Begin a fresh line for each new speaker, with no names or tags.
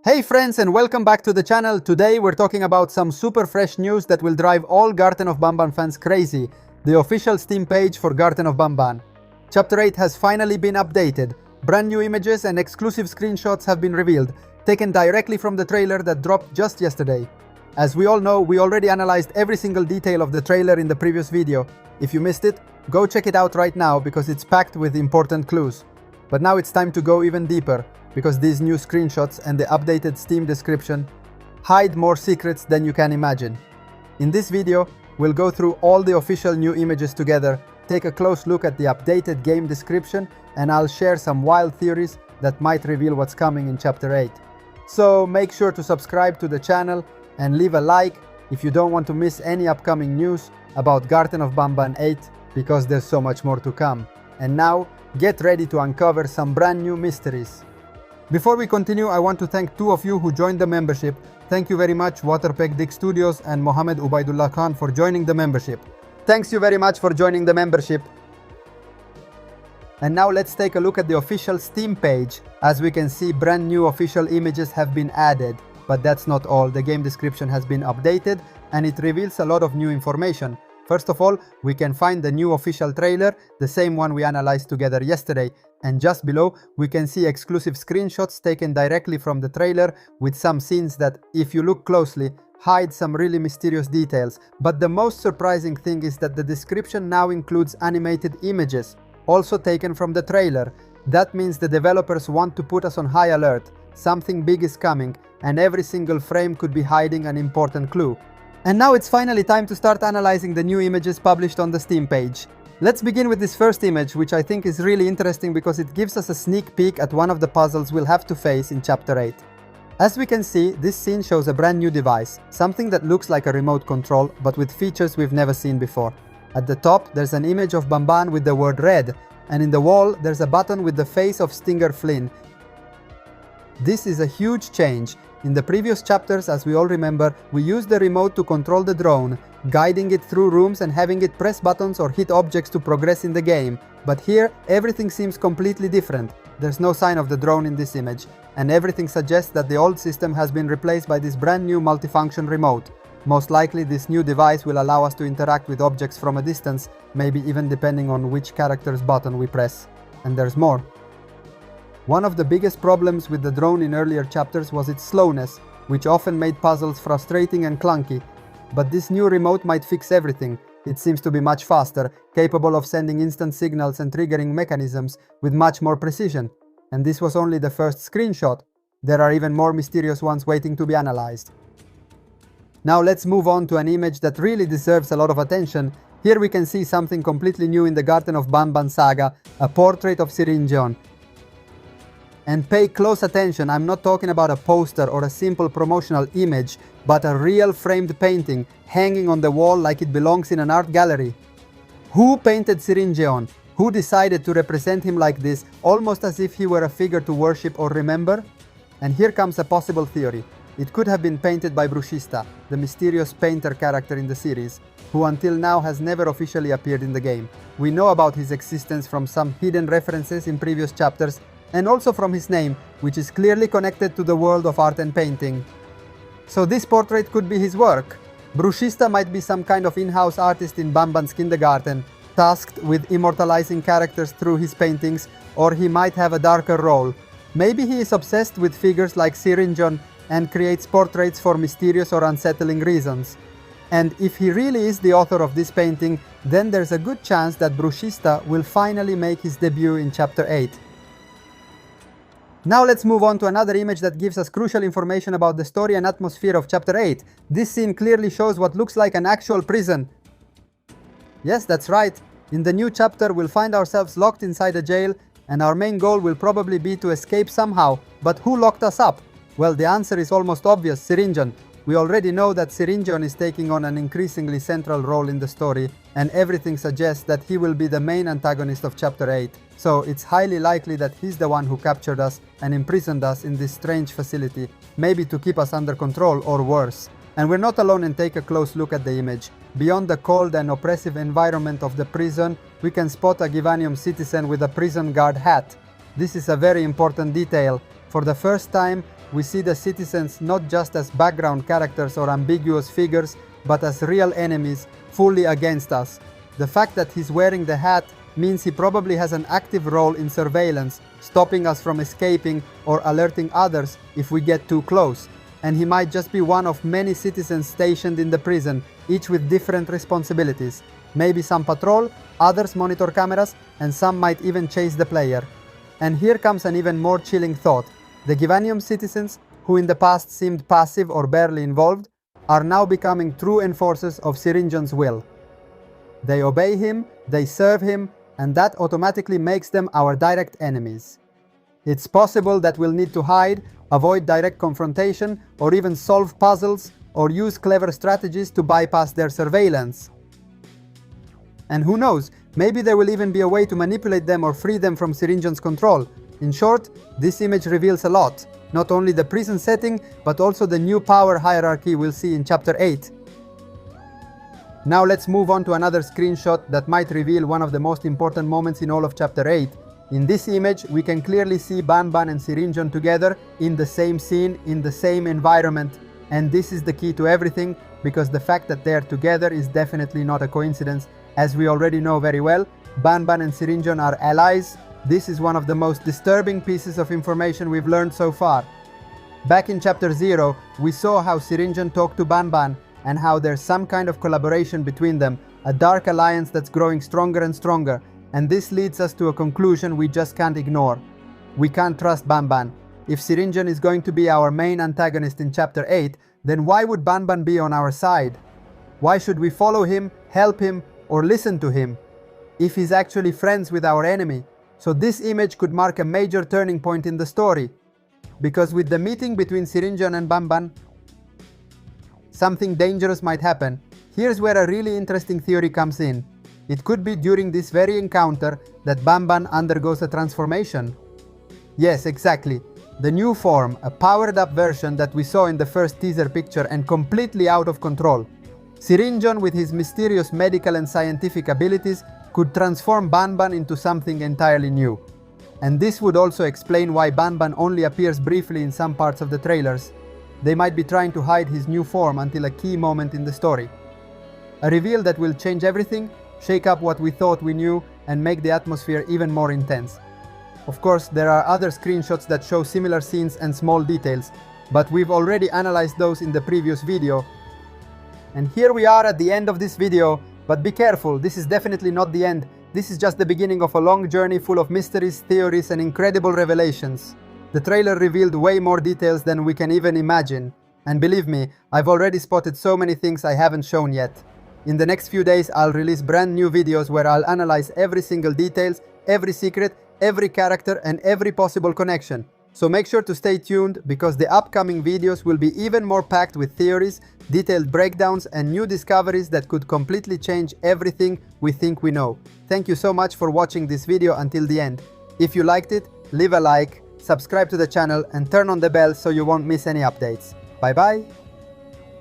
Hey friends, and welcome back to the channel. Today we're talking about some super fresh news that will drive all Garten of Banban fans crazy. The official Steam page for Garten of Banban. Chapter 8 has finally been updated. Brand new images and exclusive screenshots have been revealed, taken directly from the trailer that dropped just yesterday. As we all know, we already analyzed every single detail of the trailer in the previous video. If you missed it, go check it out right now because it's packed with important clues. But now it's time to go even deeper, because these new screenshots and the updated Steam description hide more secrets than you can imagine. In this video, we'll go through all the official new images together, take a close look at the updated game description, and I'll share some wild theories that might reveal what's coming in Chapter 8. So make sure to subscribe to the channel and leave a like if you don't want to miss any upcoming news about Garten of Banban 8, because there's so much more to come. And now, get ready to uncover some brand new mysteries. Before we continue, I want to thank two of you who joined the membership. Thank you very much, Waterpeg Dick Studios and Mohammed Ubaidullah Khan, for joining the membership. Thanks you very much for joining the membership. And now let's take a look at the official Steam page. As we can see, brand new official images have been added. But that's not all. The game description has been updated and it reveals a lot of new information. First of all, we can find the new official trailer, the same one we analyzed together yesterday. And just below, we can see exclusive screenshots taken directly from the trailer with some scenes that, if you look closely, hide some really mysterious details. But the most surprising thing is that the description now includes animated images, also taken from the trailer. That means the developers want to put us on high alert. Something big is coming, and every single frame could be hiding an important clue. And now it's finally time to start analyzing the new images published on the Steam page. Let's begin with this first image, which I think is really interesting because it gives us a sneak peek at one of the puzzles we'll have to face in Chapter 8. As we can see, this scene shows a brand new device, something that looks like a remote control, but with features we've never seen before. At the top, there's an image of Banban with the word red, and in the wall, there's a button with the face of Stinger Flynn. This is a huge change. In the previous chapters, as we all remember, we used the remote to control the drone, guiding it through rooms and having it press buttons or hit objects to progress in the game. But here, everything seems completely different. There's no sign of the drone in this image, and everything suggests that the old system has been replaced by this brand new multifunction remote. Most likely, this new device will allow us to interact with objects from a distance, maybe even depending on which character's button we press. And there's more. One of the biggest problems with the drone in earlier chapters was its slowness, which often made puzzles frustrating and clunky. But this new remote might fix everything. It seems to be much faster, capable of sending instant signals and triggering mechanisms with much more precision. And this was only the first screenshot. There are even more mysterious ones waiting to be analyzed. Now let's move on to an image that really deserves a lot of attention. Here we can see something completely new in the Garten of Banban saga, a portrait of Sirinjeon. And pay close attention, I'm not talking about a poster or a simple promotional image, but a real framed painting hanging on the wall like it belongs in an art gallery. Who painted Sirinjeon? Who decided to represent him like this, almost as if he were a figure to worship or remember? And here comes a possible theory. It could have been painted by Brushista, the mysterious painter character in the series, who until now has never officially appeared in the game. We know about his existence from some hidden references in previous chapters, and also from his name, which is clearly connected to the world of art and painting. So this portrait could be his work. Brushista might be some kind of in-house artist in Banban's kindergarten, tasked with immortalizing characters through his paintings, or he might have a darker role. Maybe he is obsessed with figures like Sirinjeon and creates portraits for mysterious or unsettling reasons. And if he really is the author of this painting, then there's a good chance that Brushista will finally make his debut in Chapter 8. Now let's move on to another image that gives us crucial information about the story and atmosphere of Chapter 8. This scene clearly shows what looks like an actual prison. Yes, that's right. In the new chapter, we'll find ourselves locked inside a jail, and our main goal will probably be to escape somehow. But who locked us up? Well, the answer is almost obvious: Sirinjeon. We already know that Sirinjeon is taking on an increasingly central role in the story, and everything suggests that he will be the main antagonist of Chapter 8. So it's highly likely that he's the one who captured us and imprisoned us in this strange facility, maybe to keep us under control or worse. And we're not alone, and take a close look at the image. Beyond the cold and oppressive environment of the prison, we can spot a Givanium citizen with a prison guard hat. This is a very important detail. For the first time, we see the citizens not just as background characters or ambiguous figures, but as real enemies, fully against us. The fact that he's wearing the hat means he probably has an active role in surveillance, stopping us from escaping or alerting others if we get too close. And he might just be one of many citizens stationed in the prison, each with different responsibilities. Maybe some patrol, others monitor cameras, and some might even chase the player. And here comes an even more chilling thought. The Givanium citizens, who in the past seemed passive or barely involved, are now becoming true enforcers of Syringan's will. They obey him, they serve him, and that automatically makes them our direct enemies. It's possible that we'll need to hide, avoid direct confrontation, or even solve puzzles, or use clever strategies to bypass their surveillance. And who knows, maybe there will even be a way to manipulate them or free them from Syringan's control. In short, this image reveals a lot, not only the prison setting, but also the new power hierarchy we'll see in Chapter 8. Now let's move on to another screenshot that might reveal one of the most important moments in all of Chapter 8. In this image, we can clearly see Banban and Syringan together in the same scene, in the same environment. And this is the key to everything, because the fact that they're together is definitely not a coincidence. As we already know very well, Banban and Syringan are allies. This is one of the most disturbing pieces of information we've learned so far. Back in Chapter 0, we saw how Syringan talked to Banban and how there's some kind of collaboration between them, a dark alliance that's growing stronger and stronger, and this leads us to a conclusion we just can't ignore. We can't trust Banban. If Syringan is going to be our main antagonist in Chapter 8, then why would Banban be on our side? Why should we follow him, help him, or listen to him, if he's actually friends with our enemy? So this image could mark a major turning point in the story, because with the meeting between Syringan and Banban, something dangerous might happen. Here's where a really interesting theory comes in. It could be during this very encounter that Banban undergoes a transformation. Yes, exactly. The new form, a powered-up version that we saw in the first teaser picture and completely out of control. Syringan, with his mysterious medical and scientific abilities, could transform Banban into something entirely new. And this would also explain why Banban only appears briefly in some parts of the trailers. They might be trying to hide his new form until a key moment in the story. A reveal that will change everything, shake up what we thought we knew, and make the atmosphere even more intense. Of course, there are other screenshots that show similar scenes and small details, but we've already analyzed those in the previous video. And here we are at the end of this video, but be careful, this is definitely not the end. This is just the beginning of a long journey full of mysteries, theories, and incredible revelations. The trailer revealed way more details than we can even imagine. And believe me, I've already spotted so many things I haven't shown yet. In the next few days, I'll release brand new videos where I'll analyze every single details, every secret, every character, and every possible connection. So make sure to stay tuned, because the upcoming videos will be even more packed with theories, detailed breakdowns, and new discoveries that could completely change everything we think we know. Thank you so much for watching this video until the end. If you liked it, leave a like, subscribe to the channel, and turn on the bell so you won't miss any updates. Bye bye!